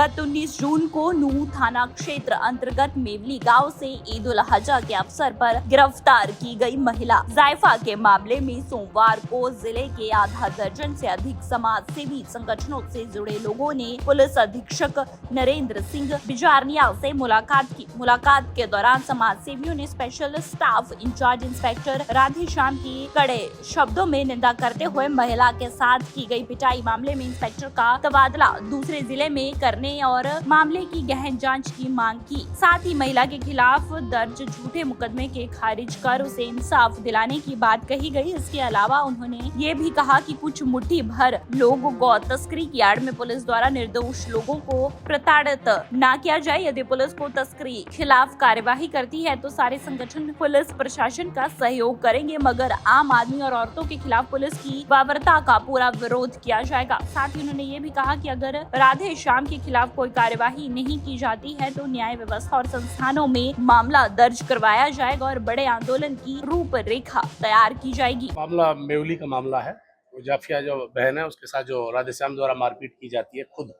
गत 19 जून को नूह थाना क्षेत्र अंतर्गत मेवली गांव से ईद उल अजहा के अवसर पर गिरफ्तार की गई महिला जायफा के मामले में सोमवार को जिले के आधा दर्जन से अधिक समाज सेवी संगठनों से जुड़े लोगों ने पुलिस अधीक्षक नरेंद्र सिंह बिजारनिया से मुलाकात की। मुलाकात के दौरान समाज सेवियों ने special staff incharge inspector Radheshyam की कड़े शब्दों में निंदा करते हुए महिला के साथ की गई पिटाई मामले में इंस्पेक्टर का तबादला दूसरे जिले में करने और मामले की गहन जांच की मांग की। साथ ही महिला के खिलाफ दर्ज झूठे मुकदमे के खारिज कर उसे इंसाफ दिलाने की बात कही गई। इसके अलावा उन्होंने ये भी कहा कि कुछ मुट्ठी भर लोग गौ तस्करी की आड़ में पुलिस द्वारा निर्दोष लोगों को प्रताड़ित न किया जाए। यदि पुलिस को तस्करी खिलाफ कार्यवाही करती है तो सारे संगठन पुलिस प्रशासन का सहयोग करेंगे, मगर आम आदमी और औरतों के खिलाफ पुलिस की वावरता का पूरा विरोध किया जाएगा। साथ ही उन्होंने ये भी कहा कि अगर राधे श्याम के खिलाफ कोई कार्यवाही नहीं की जाती है तो न्याय व्यवस्था और संस्थानों में मामला दर्ज करवाया जाएगा और बड़े आंदोलन की रूपरेखा तैयार की जाएगी। मामला मेवली का मामला है। वो जाफिया जो बहन है उसके साथ जो राधेश्याम द्वारा मारपीट की जाती है, खुद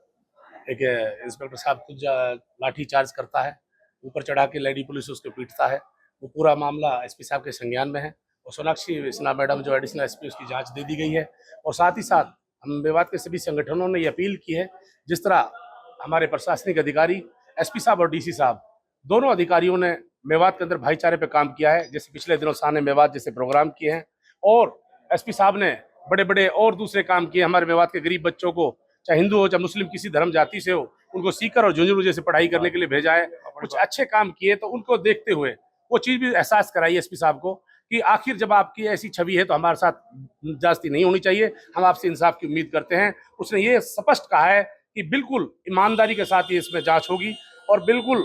एक इंस्पेक्टर साहब खुद लाठी चार्ज करता है, ऊपर चढ़ा के लेडी पुलिस उसको पीटता है। वो पूरा मामला एसपी साहब के संज्ञान में है और सोनाक्षी सिन्हा मैडम जो एडिशनल एसपी उसकी जांच दे दी गई है। और साथ ही साथ हम मेवात के सभी संगठनों ने ये अपील की है, जिस तरह हमारे प्रशासनिक अधिकारी एसपी साहब और डीसी साहब दोनों अधिकारियों ने मेवात के अंदर भाईचारे पे काम किया है, जैसे पिछले दिनों साने मेवात जैसे प्रोग्राम किए हैं, और एसपी साहब ने बड़े बड़े और दूसरे काम किए। हमारे मेवात के गरीब बच्चों को, चाहे हिंदू हो चाहे मुस्लिम, किसी धर्म जाति से हो, उनको सीकर और झुंझुनू जैसे पढ़ाई करने के लिए भेजा है। कुछ अच्छे काम किए तो उनको देखते हुए वो चीज़ भी एहसास कराई एसपी साहब को कि आखिर जब आपकी ऐसी छवि है तो हमारे साथ जास्ती नहीं होनी चाहिए, हम आपसे इंसाफ की उम्मीद करते हैं। उसने ये स्पष्ट कहा है कि बिल्कुल ईमानदारी के साथ ही इसमें जांच होगी और बिल्कुल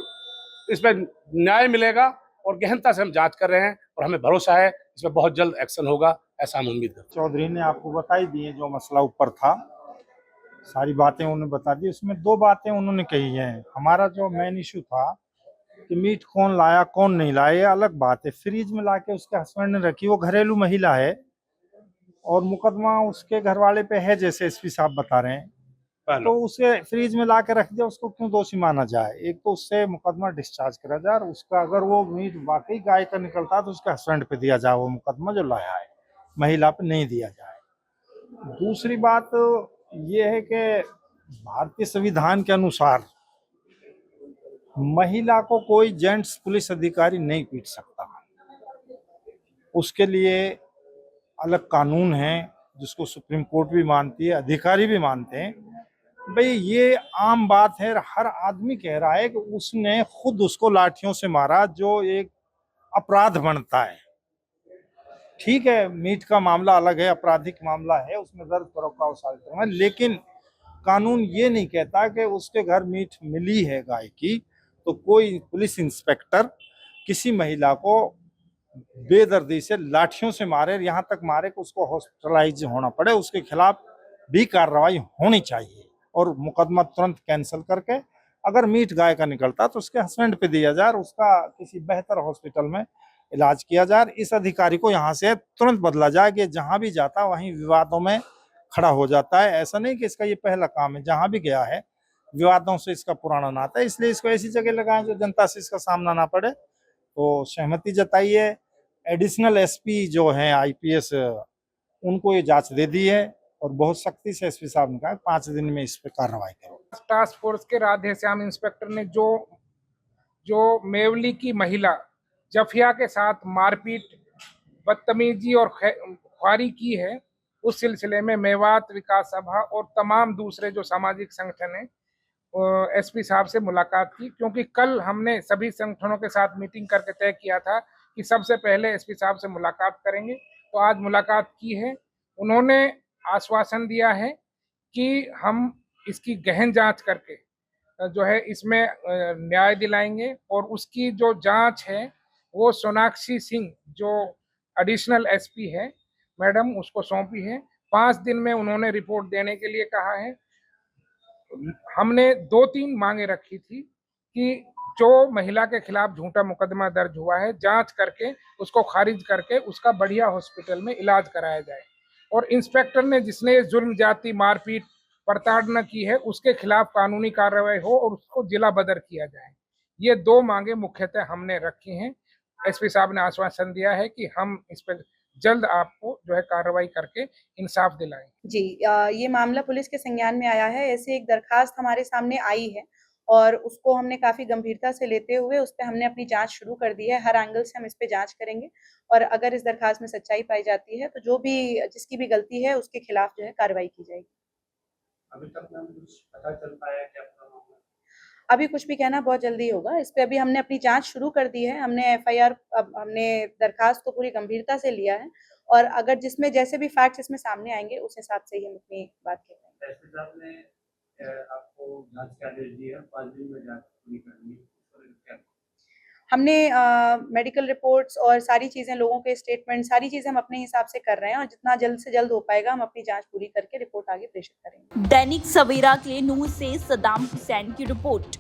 इसमें न्याय मिलेगा और गहनता से हम जांच कर रहे हैं और हमें भरोसा है इसमें बहुत जल्द एक्शन होगा, ऐसा हम उम्मीद करते हैं। चौधरी ने आपको बताई दी है जो मसला ऊपर था, सारी बातें उन्होंने बता दी। उसमें दो बातें उन्होंने कही हैं। हमारा जो मेन इशू था कि मीट कौन लाया कौन नहीं लाया, ये अलग बात है। फ्रीज में लाके उसके हस्बैंड ने रखी, वो घरेलू महिला है और मुकदमा उसके घर वाले पे है जैसे एसपी साहब बता रहे हैं, तो उसे फ्रीज में ला के रख दिया, उसको क्यों दोषी माना जाए? एक तो उससे मुकदमा डिस्चार्ज करा जाए और उसका अगर वो मीट वाकई गाय का निकलता है तो उसके हस्बैंड पे दिया जाए, वो मुकदमा जो लाया है, महिला पे नहीं दिया जाए। दूसरी बात ये है कि भारतीय संविधान के अनुसार महिला को कोई जेंट्स पुलिस अधिकारी नहीं पीट सकता, उसके लिए अलग कानून है जिसको सुप्रीम कोर्ट भी मानती है, अधिकारी भी मानते हैं। भाई ये आम बात है, हर आदमी कह रहा है कि उसने खुद उसको लाठियों से मारा, जो एक अपराध बनता है। ठीक है, मीट का मामला अलग है, आपराधिक मामला है, उसमें दर्द फरोख्त साबित है, लेकिन कानून ये नहीं कहता कि उसके घर मीट मिली है गाय की तो कोई पुलिस इंस्पेक्टर किसी महिला को बेदर्दी से लाठियों से मारे, यहाँ तक मारे कि उसको हॉस्पिटलाइज होना पड़े। उसके खिलाफ भी कार्रवाई होनी चाहिए और मुकदमा तुरंत कैंसिल करके अगर मीट गाय का निकलता तो उसके हस्बैंड पे दिया जाए, उसका किसी बेहतर हॉस्पिटल में इलाज किया जाए। इस अधिकारी को यहाँ से तुरंत बदला जाए कि जहाँ भी जाता वहीं विवादों में खड़ा हो जाता है। ऐसा नहीं कि इसका ये पहला काम है, जहाँ भी गया है विवादों से इसका पुराना नाता है, इसलिए इसको ऐसी जगह लगाएं जो जनता से इसका सामना ना पड़े। तो सहमति जताइए। एडिशनल एसपी जो हैं आईपीएस, उनको ये जांच दे दी है और बहुत सख्ती से एसपी साहब ने कहा 5 दिन में इस पर कार्रवाई करो। टास्क फोर्स के राधेश्याम इंस्पेक्टर ने जो मेवली की महिला जफिया के साथ मारपीट, बदतमीजी और ख्वारी की है, उस सिलसिले में मेवात विकास सभा और तमाम दूसरे जो सामाजिक संगठन हैं एसपी साहब से मुलाकात की, क्योंकि कल हमने सभी संगठनों के साथ मीटिंग करके तय किया था कि सबसे पहले एसपी साहब से मुलाकात करेंगे। तो आज मुलाकात की है। उन्होंने आश्वासन दिया है कि हम इसकी गहन जांच करके जो है इसमें न्याय दिलाएंगे और उसकी जो जांच है वो सोनाक्षी सिंह जो एडिशनल एसपी है मैडम, उसको सौंपी है। 5 दिन में उन्होंने रिपोर्ट देने के लिए कहा है। हमने 2-3 मांगे रखी थी कि जो महिला के खिलाफ झूठा मुकदमा दर्ज हुआ है, जांच करके उसको खारिज करके उसका बढ़िया हॉस्पिटल में इलाज कराया जाए। और इंस्पेक्टर ने जिसने जुर्म जाति मारपीट प्रताड़ना की है उसके खिलाफ कानूनी कार्रवाई हो और उसको जिला बदर किया जाए। ये 2 मांगे मुख्यतः हमने रखी हैं। एसपी साहब ने आश्वासन दिया है कि हम इस पर जल्द आपको जो है कार्रवाई करके इंसाफ दिलाएंगे। जी ये मामला पुलिस के संज्ञान में आया है। ऐसे एक दरखास्त हमारे सामने आई है और उसको हमने काफ़ी गंभीरता से लेते हुए उस पे हमने अपनी जांच शुरू कर दी है। हर एंगल से हम इस पे जांच करेंगे और अगर इस दरखास्त में सच्चाई पाई जाती है तो जो भी जिसकी भी गलती है उसके खिलाफ जो है कार्रवाई की जाएगी। अभी तक मैम कुछ पता चल पाया है क्या पूरा मामला? अभी कुछ भी कहना बहुत जल्दी होगा। इस पे अभी हमने अपनी जांच शुरू कर दी है। हमने एफआईआर अब हमने दरखास्त को पूरी गंभीरता से लिया है और अगर जिसमें जैसे भी फैक्ट्स इसमें सामने आएंगे उस हिसाब से ही हम अपनी बात करेंगे। एसपी साहब ने आपको जांच के आदेश दिए हैं, 5 दिन में जांच पूरी करनी है, क्या? हमने मेडिकल रिपोर्ट्स और सारी चीज़ें, लोगों के स्टेटमेंट, सारी चीज़ें हम अपने हिसाब से कर रहे हैं और जितना जल्द से जल्द हो पाएगा हम अपनी जांच पूरी करके रिपोर्ट आगे प्रेषित करेंगे। दैनिक सवेरा के लिए नूर से सदाम हुसैन की रिपोर्ट।